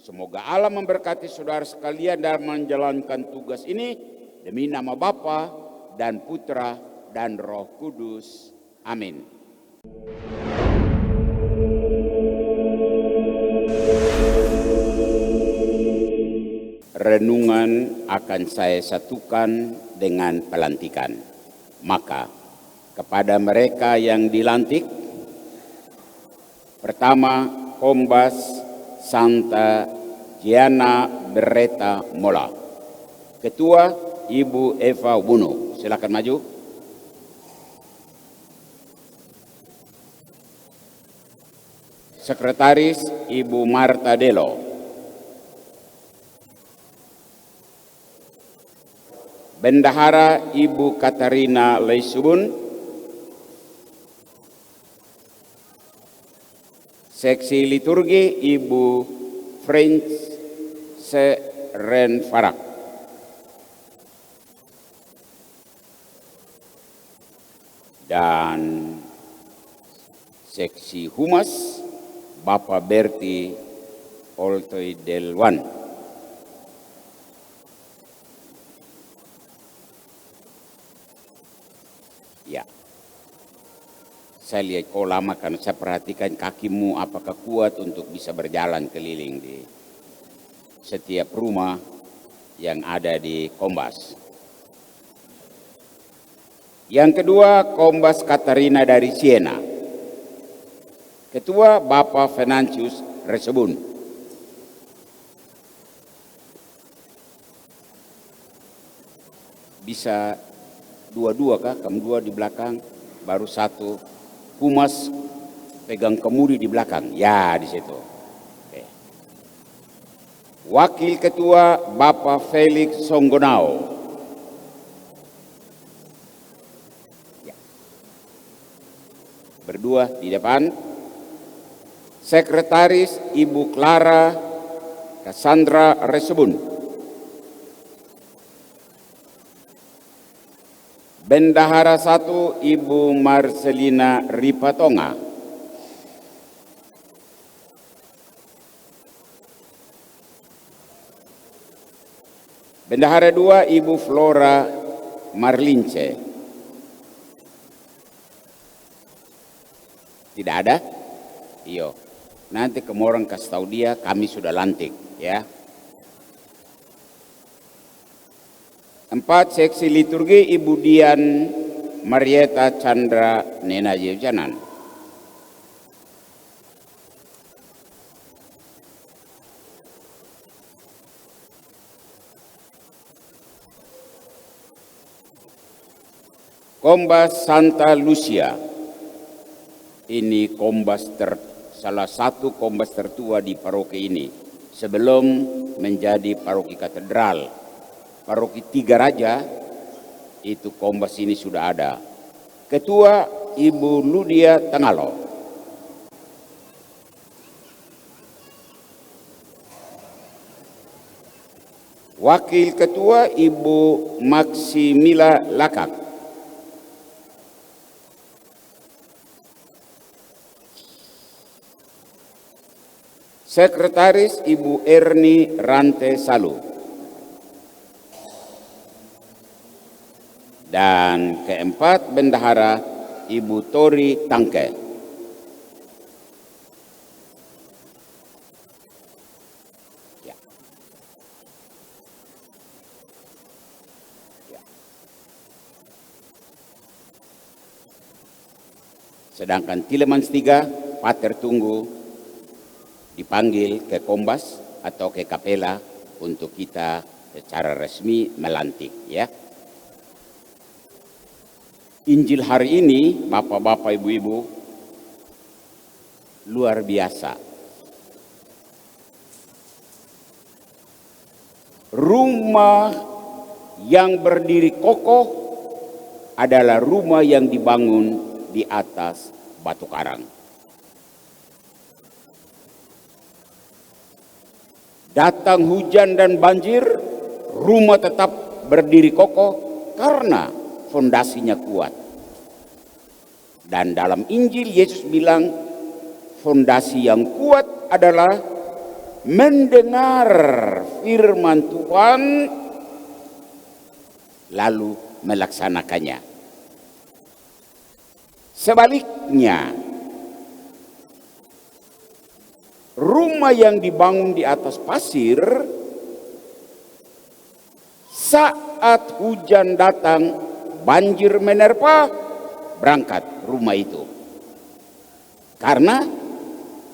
Semoga Allah memberkati saudara sekalian dalam menjalankan tugas ini demi nama Bapa dan Putra dan Roh Kudus. Amin. Renungan akan saya satukan dengan pelantikan. Maka kepada mereka yang dilantik, pertama Kombes Santa Giana Beretta Mola. Ketua Ibu Eva Wuno. Silakan maju. Sekretaris Ibu Marta Delo. Bendahara Ibu Katarina Leisubun. Seksi liturgi Ibu French Serenfarak. Dan seksi humas Bapak Berti Oltoy Delwan. Ya, saya lihat kau lama karena saya perhatikan kakimu apakah kuat untuk bisa berjalan keliling di setiap rumah yang ada di Kombas. Yang kedua, Kombes Katarina dari Siena. Ketua Bapak Venantius Resebun. Bisa dua-dua kah? Kamu dua di belakang, baru satu. Humas pegang kemudi di belakang. Ya, di situ. Oke. Wakil Ketua Bapak Felix Songgonao. Ya. Berdua di depan. Sekretaris Ibu Clara Cassandra Resebun. Bendahara 1 Ibu Marcelina Ripatonga. Bendahara 2 Ibu Flora Marlince. Tidak ada? Iyo. Nanti kemorang kasih tahu dia kami sudah lantik ya. 4 seksi liturgi Ibu Dian Marieta Chandra Nena Yejanan. Kombes Santa Lucia. Ini salah satu kombes tertua di paroki ini sebelum menjadi paroki katedral. Paroki Tiga Raja itu kombes ini sudah ada. Ketua Ibu Ludia Tangalo. Wakil Ketua Ibu Maximila Lakak. Sekretaris Ibu Erni Rante Salu. Dan keempat, Bendahara Ibu Tori Tangke. Ya. Ya. Sedangkan Tilemans 3, Pater Tunggu dipanggil ke Kombas atau ke Kapela untuk kita secara resmi melantik ya. Injil hari ini, Bapak-bapak, Ibu-ibu, luar biasa. Rumah yang berdiri kokoh adalah rumah yang dibangun di atas batu karang. Datang hujan dan banjir, rumah tetap berdiri kokoh karena fondasinya kuat. Dan dalam Injil Yesus bilang fondasi yang kuat adalah mendengar firman Tuhan lalu melaksanakannya. Sebaliknya, rumah yang dibangun di atas pasir, saat hujan datang, banjir menerpa, berangkat rumah itu. Karena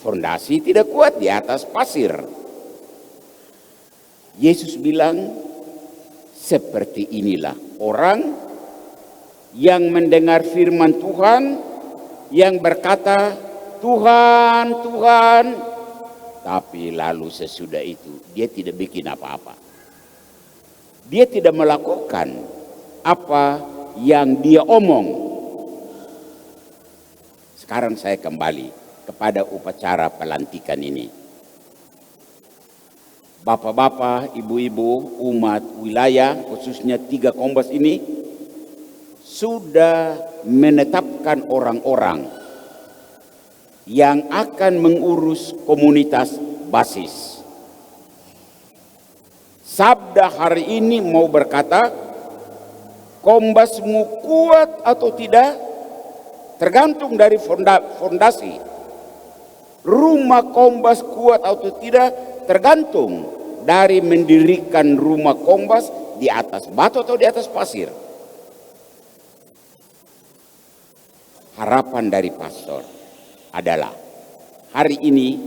fondasi tidak kuat di atas pasir. Yesus bilang, seperti inilah orang yang mendengar firman Tuhan, yang berkata, Tuhan, Tuhan, tapi lalu sesudah itu dia tidak bikin apa-apa. Dia tidak melakukan apa yang dia omong. Sekarang saya kembali kepada upacara pelantikan ini. Bapak-bapak, ibu-ibu, umat wilayah, khususnya 3 Kombas ini, sudah menetapkan orang-orang yang akan mengurus komunitas basis. Sabda hari ini mau berkata, Kombasmu kuat atau tidak, tergantung dari fondasi. Rumah Kombas kuat atau tidak, tergantung dari mendirikan rumah Kombas di atas batu atau di atas pasir. Harapan dari pastor adalah hari ini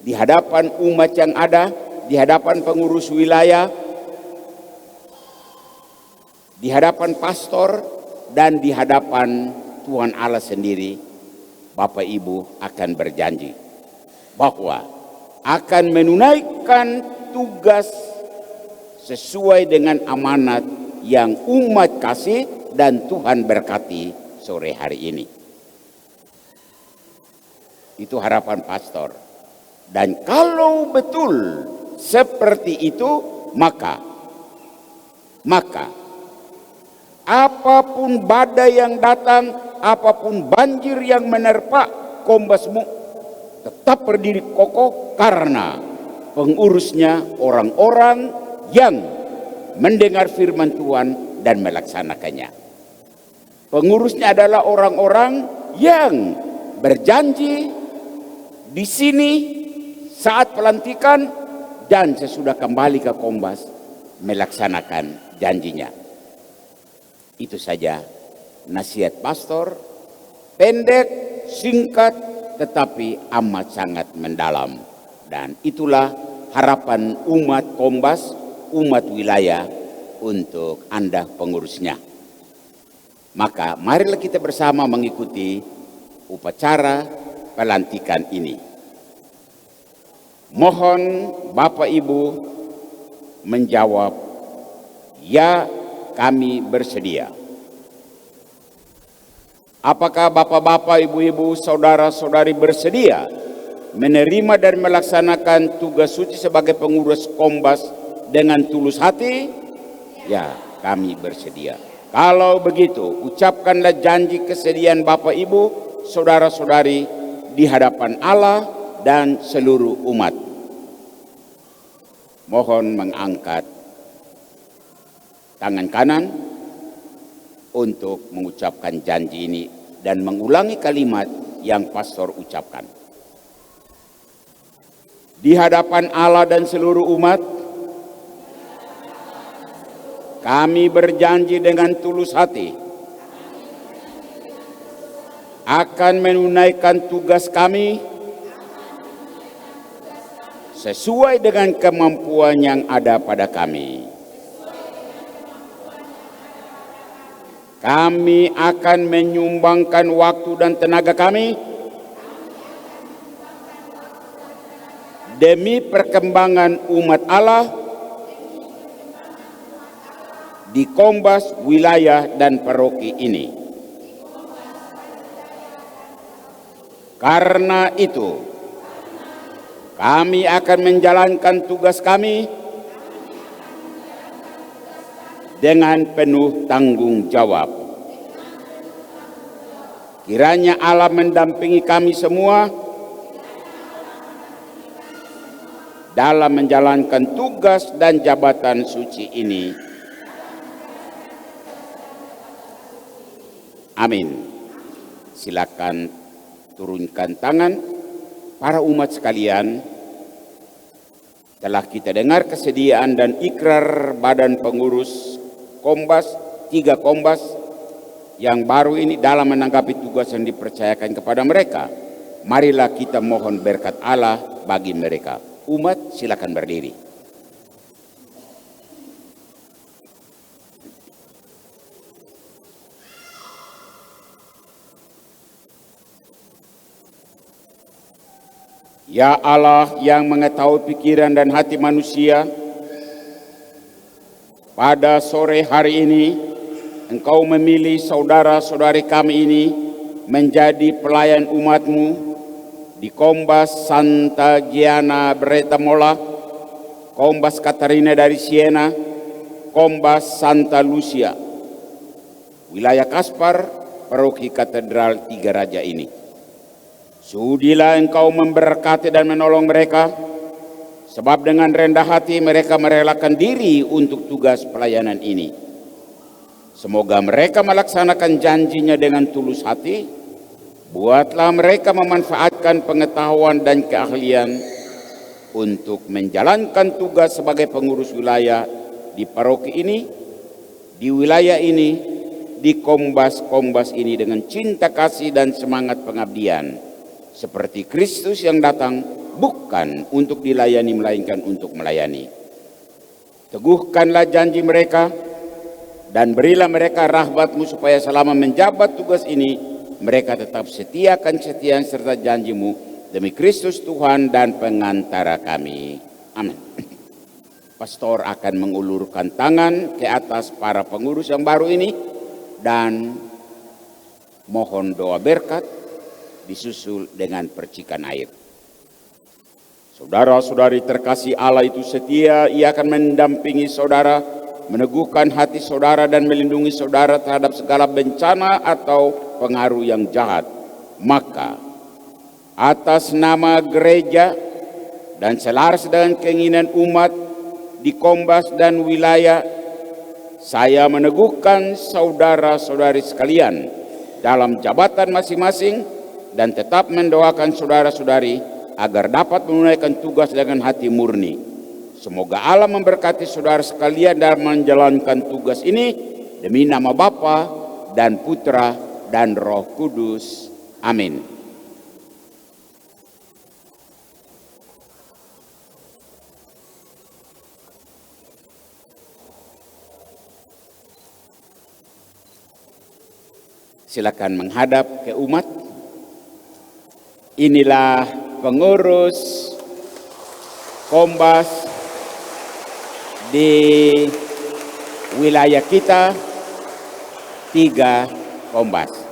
di hadapan umat yang ada, di hadapan pengurus wilayah, di hadapan pastor, dan di hadapan Tuhan Allah sendiri, Bapak Ibu akan berjanji bahwa akan menunaikan tugas sesuai dengan amanat yang umat kasih dan Tuhan berkati sore hari ini. Itu harapan pastor. Dan kalau betul seperti itu, maka apapun badai yang datang, apapun banjir yang menerpa Kombasmu, tetap berdiri kokoh karena pengurusnya orang-orang yang mendengar firman Tuhan dan melaksanakannya. Pengurusnya adalah orang-orang yang berjanji di sini saat pelantikan dan sesudah kembali ke Kombas melaksanakan janjinya. Itu saja nasihat pastor, pendek, singkat, tetapi amat sangat mendalam. Dan itulah harapan umat Kombas, umat wilayah untuk Anda pengurusnya. Maka marilah kita bersama mengikuti upacara pelantikan ini. Mohon Bapak Ibu menjawab, ya, kami bersedia. Apakah Bapak-bapak, Ibu-ibu, saudara-saudari bersedia menerima dan melaksanakan tugas suci sebagai pengurus Kombas dengan tulus hati? Ya, kami bersedia. Kalau begitu, ucapkanlah janji kesediaan Bapak Ibu, saudara-saudari di hadapan Allah dan seluruh umat. Mohon mengangkat tangan kanan untuk mengucapkan janji ini dan mengulangi kalimat yang pastor ucapkan. Di hadapan Allah dan seluruh umat, kami berjanji dengan tulus hati akan menunaikan tugas kami sesuai dengan kemampuan yang ada pada kami. Kami akan menyumbangkan waktu dan tenaga kami demi perkembangan umat Allah di Kombas, wilayah, dan paroki ini. Karena itu, kami akan menjalankan tugas kami dengan penuh tanggung jawab. Kiranya Allah mendampingi kami semua dalam menjalankan tugas dan jabatan suci ini. Amin. Silakan turunkan tangan. Para umat sekalian, telah kita dengar kesediaan dan ikrar badan pengurus Kombas, 3 Kombas yang baru ini dalam menanggapi tugas yang dipercayakan kepada mereka. Marilah kita mohon berkat Allah bagi mereka. Umat, silakan berdiri. Ya Allah yang mengetahui pikiran dan hati manusia, pada sore hari ini Engkau memilih saudara-saudari kami ini menjadi pelayan umat-Mu di Kombas Santa Giana Beretta-Mola, Kombas Katarina dari Siena, Kombas Santa Lucia, wilayah Kaspar, Paroki Katedral Tiga Raja ini. Sudilah Engkau memberkati dan menolong mereka, sebab dengan rendah hati mereka merelakan diri untuk tugas pelayanan ini. Semoga mereka melaksanakan janjinya dengan tulus hati. Buatlah mereka memanfaatkan pengetahuan dan keahlian untuk menjalankan tugas sebagai pengurus wilayah di paroki ini, di wilayah ini, di Kombas-Kombas ini dengan cinta kasih dan semangat pengabdian. Seperti Kristus yang datang bukan untuk dilayani melainkan untuk melayani. Teguhkanlah janji mereka dan berilah mereka rahmat-Mu supaya selama menjabat tugas ini mereka tetap setia akan kesetiaan serta janji-Mu demi Kristus Tuhan dan pengantara kami. Amin. Pastor akan mengulurkan tangan ke atas para pengurus yang baru ini dan mohon doa berkat disusul dengan percikan air. Saudara-saudari terkasih Allah itu setia, Ia akan mendampingi saudara, meneguhkan hati saudara dan melindungi saudara terhadap segala bencana atau pengaruh yang jahat. Maka atas nama gereja dan selaras dengan keinginan umat di Kombas dan wilayah, saya meneguhkan saudara-saudari sekalian dalam jabatan masing-masing dan tetap mendoakan saudara-saudari agar dapat menunaikan tugas dengan hati murni. Semoga Allah memberkati saudara sekalian dalam menjalankan tugas ini demi nama Bapa dan Putra dan Roh Kudus. Amin. Silakan menghadap ke umat. Inilah pengurus Kombas di wilayah kita, 3 Kombas.